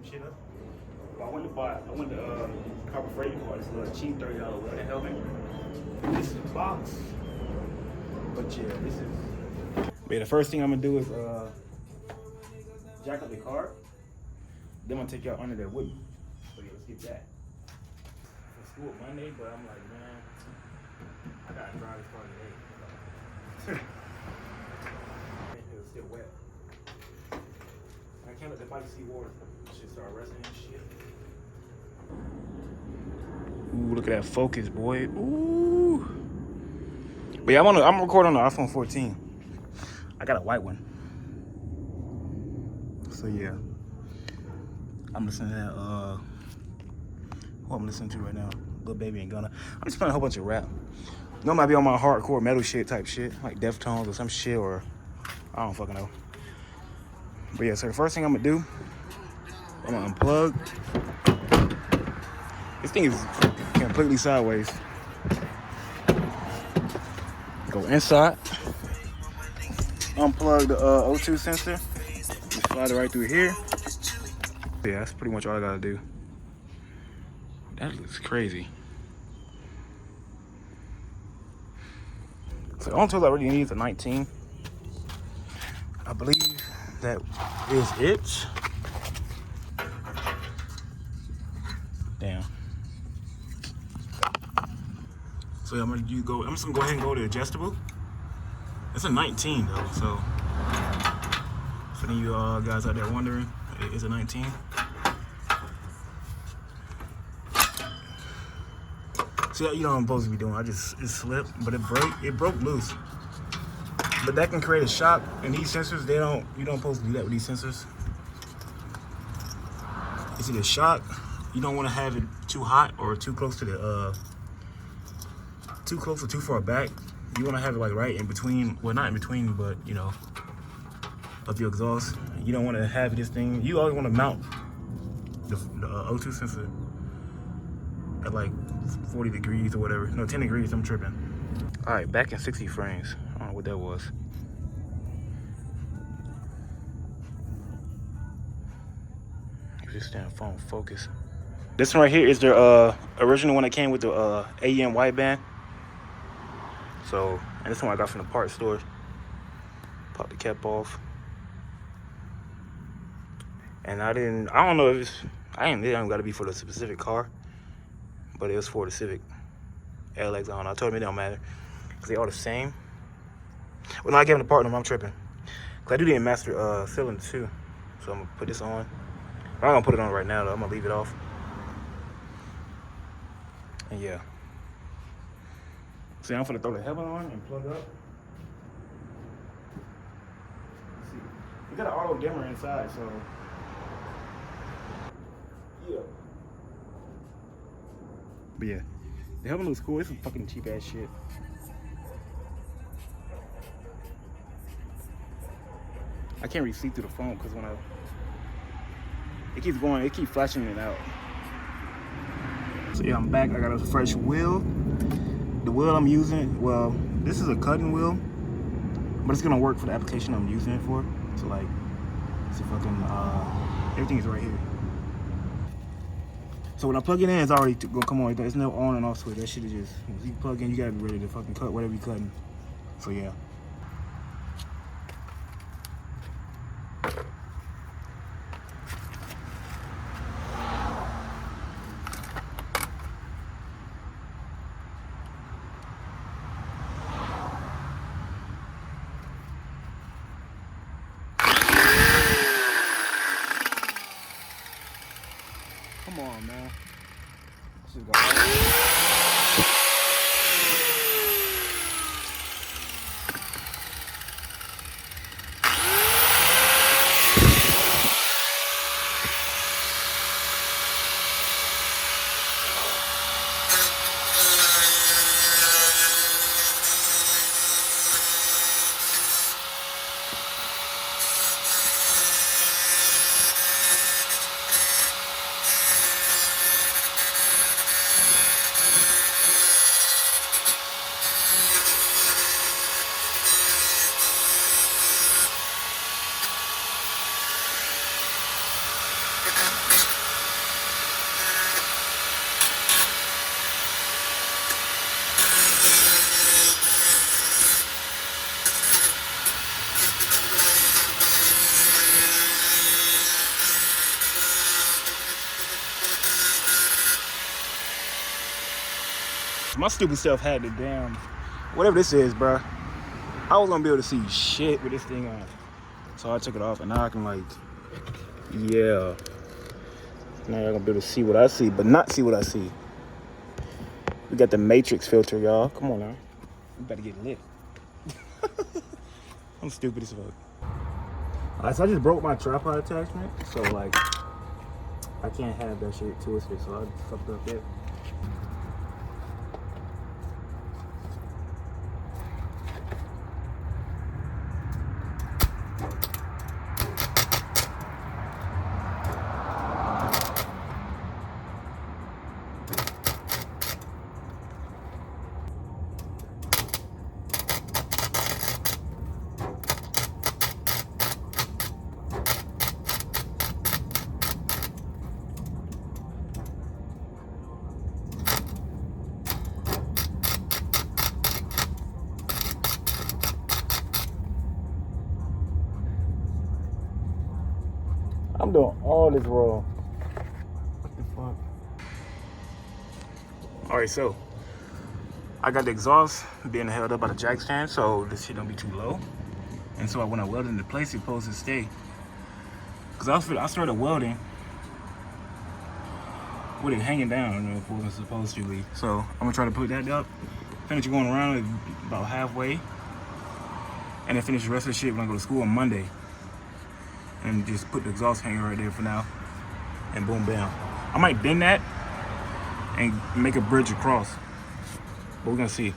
shit up. But I went to Copper Freight for this little cheap $30 welding helmet. This is a box. But yeah, this is. But yeah, the first thing I'm gonna do is jack up the car. Then I'm gonna take y'all under there with me. So yeah, let's get that. It's school Monday, but I'm like, man, I gotta drive this car today. It's still wet. I can't let the bike see water. Shit start resting and shit. Ooh, look at that focus, boy. Ooh. But yeah, I'm recording on the iPhone 14. I got a white one. So yeah. I'm listening to that, what I'm listening to right now. Lil Baby and Gunna. I'm just playing a whole bunch of rap. Normally I be on my hardcore metal shit type shit, like Deftones or some shit, or I don't fucking know. But yeah, so the first thing I'm gonna do, I'm gonna unplug. This thing is completely sideways. Go inside. Unplug the O2 sensor. Just slide it right through here. Yeah, that's pretty much all I gotta do. That looks crazy. So the only tool I really need is a 19. I believe that is it. Damn. So I'm just gonna go ahead and go to adjustable. It's a 19 though, so for any of you guys out there wondering, it is a 19. See, you know what I'm supposed to be doing. It slipped, but it broke loose. But that can create a shock, and these sensors, you don't supposed to do that with these sensors. It's either shock, you don't want to have it too hot or too close to the too close or too far back. You want to have it like right in between, well, not in between, but you know, of your exhaust. You don't want to have this thing, you always want to mount the O2 sensor at like 40 degrees or whatever. No, 10 degrees, I'm tripping. All right, back in 60 frames. I don't know what that was. Just stand phone focus. This one right here is the original one that came with the AEM wideband. So, and this one I got from the parts store. Pop the cap off. And I don't know if it ain't got to be for the specific car, but it was for the Civic LX. I don't know. I told him it don't matter because they all the same. Well, no, I gave him the part number. I'm tripping. Cause I do the master cylinder too, so I'm gonna put this on. I'm not gonna put it on right now though. I'm gonna leave it off. And yeah. See, I'm gonna throw the helmet on and plug up. Let's see, you got an auto dimmer inside, so yeah. But yeah, the helmet looks cool. It's some fucking cheap ass shit. I can't really see through the phone because when it keeps going, it keeps flashing it out. So yeah, I'm back. I got a fresh wheel. The wheel I'm using, well, this is a cutting wheel, but it's gonna work for the application I'm using it for. So like, it's a fucking, everything is right here. So when I plug it in, it's already gonna come on. There's no on and off switch. That shit is just, once you plug in, you gotta be ready to fucking cut whatever you're cutting. So yeah. Come on, man. This is My stupid self had the damn, whatever this is, bro. I was gonna be able to see shit with this thing on. So I took it off, and now I can, like, yeah. Now y'all gonna be able to see what I see, but not see what I see. We got the matrix filter, y'all. Come on now. We better get lit. I'm stupid as fuck. Alright, so I just broke my tripod attachment. So, like, I can't have that shit twisted, so I just fucked up that. I'm doing all this wrong. What the fuck? Alright, so I got the exhaust being held up by the jack stand, so this shit don't be too low. And so when I welded into place, it's supposed to stay. Cause I started welding with it hanging down, if it wasn't supposed to be. So I'm gonna try to put that up, finish going around about halfway, and then finish the rest of the shit when I go to school on Monday. And just put the exhaust hanger right there for now, and boom, bam. I might bend that and make a bridge across, but we're gonna see.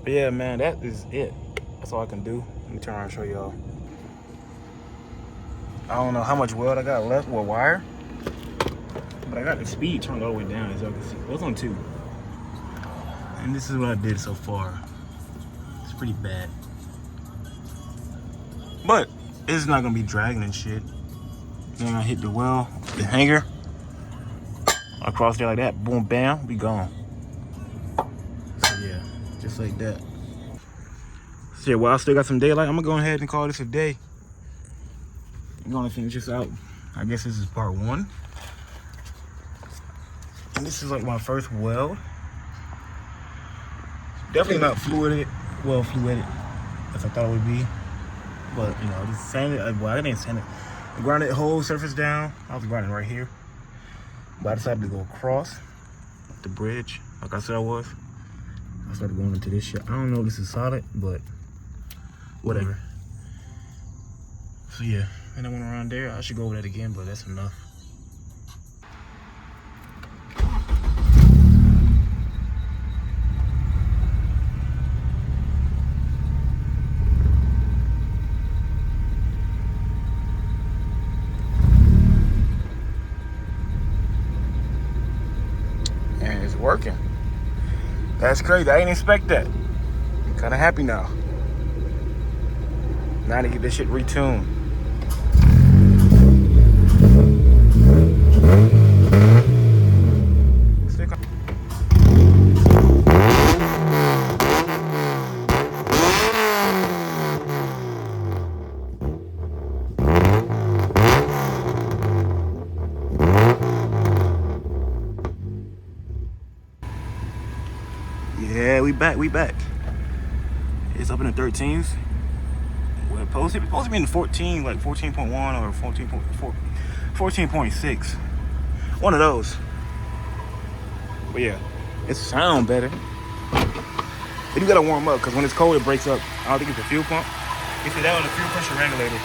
But yeah, man, that is it. That's all I can do. Let me turn around and show y'all. I don't know how much weld I got left, or wire, but I got the speed turned all the way down, as y'all can see. It was on 2. And this is what I did so far. It's pretty bad. But it's not gonna be dragging and shit. Then I hit the well, the hanger, across there like that, boom, bam, be gone. So yeah, just like that. So yeah, well, I still got some daylight. I'm gonna go ahead and call this a day. I'm gonna finish this out. I guess this is part 1. And this is like my first weld. Definitely not fluided, well fluided, as I thought it would be. But you know, just sanded, well, I didn't sand it. I grounded the whole surface down. I was grinding right here. But I decided to go across the bridge, like I said I was. I started going into this shit. I don't know if this is solid, but whatever. So yeah, and I went around there. I should go over that again, but that's enough. working. That's crazy. I didn't expect that. I'm kind of happy now. Now to get this shit retuned. Yeah, we back. It's up in the 13s. Well, it's supposed to be in the 14, like 14.1 or 14.4, 14.6. One of those. But yeah, it sounds better. But you gotta warm up, because when it's cold, it breaks up. I don't think it's the fuel pump. You see that on the fuel pressure regulator.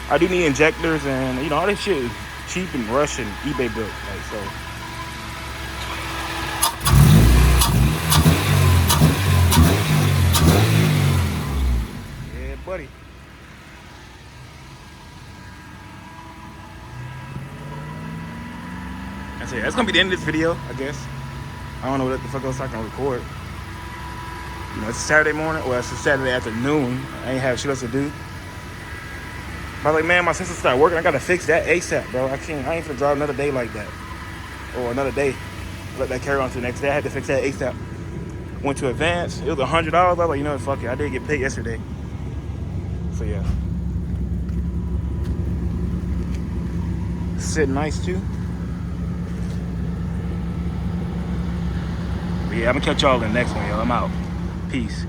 I do need injectors, and you know, all this shit is cheap and Russian, eBay built. Like, so. Yeah, buddy. That's it. That's gonna be the end of this video, I guess. I don't know what the fuck else I can record. You know, it's a Saturday morning. Well, it's a Saturday afternoon. I ain't have shit else to do. But like, man, my sister started working. I gotta fix that ASAP, bro. I ain't finna drive another day like that. Or another day. Let that carry on to the next day. I had to fix that ASAP. Went to Advance. It was $100. I was like, you know what, fuck it. I did get paid yesterday. So yeah. Sitting nice too. But yeah, I'm gonna catch y'all in the next one, y'all. I'm out. Peace.